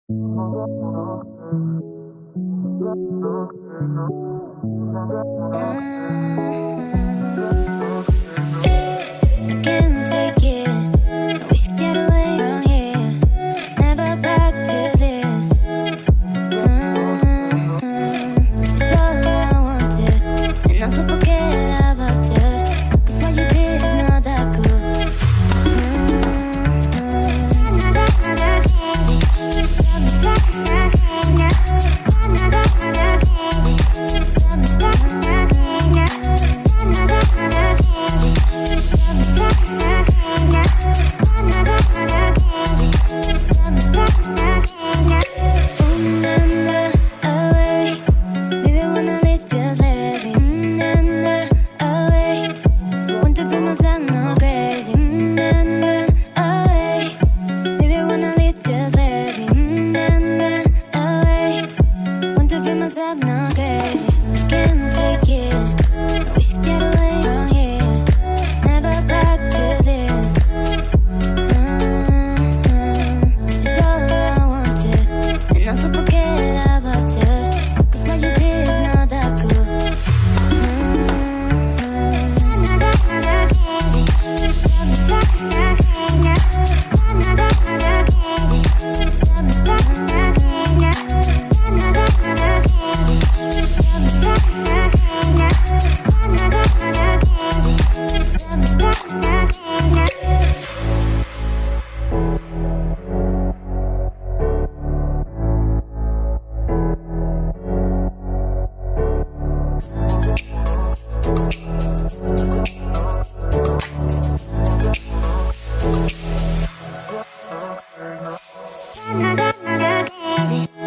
I can't take it. I wish I get away from here. Never back to this. It's all I wanted, and also forget about you. 'Cause what you did is not that cool. I'm not crazy, can't take it. I wish I could get away from here. Never back to this. It's all I wanted, and also forget about you. 'Cause what you did is not that cool. I'm not crazy.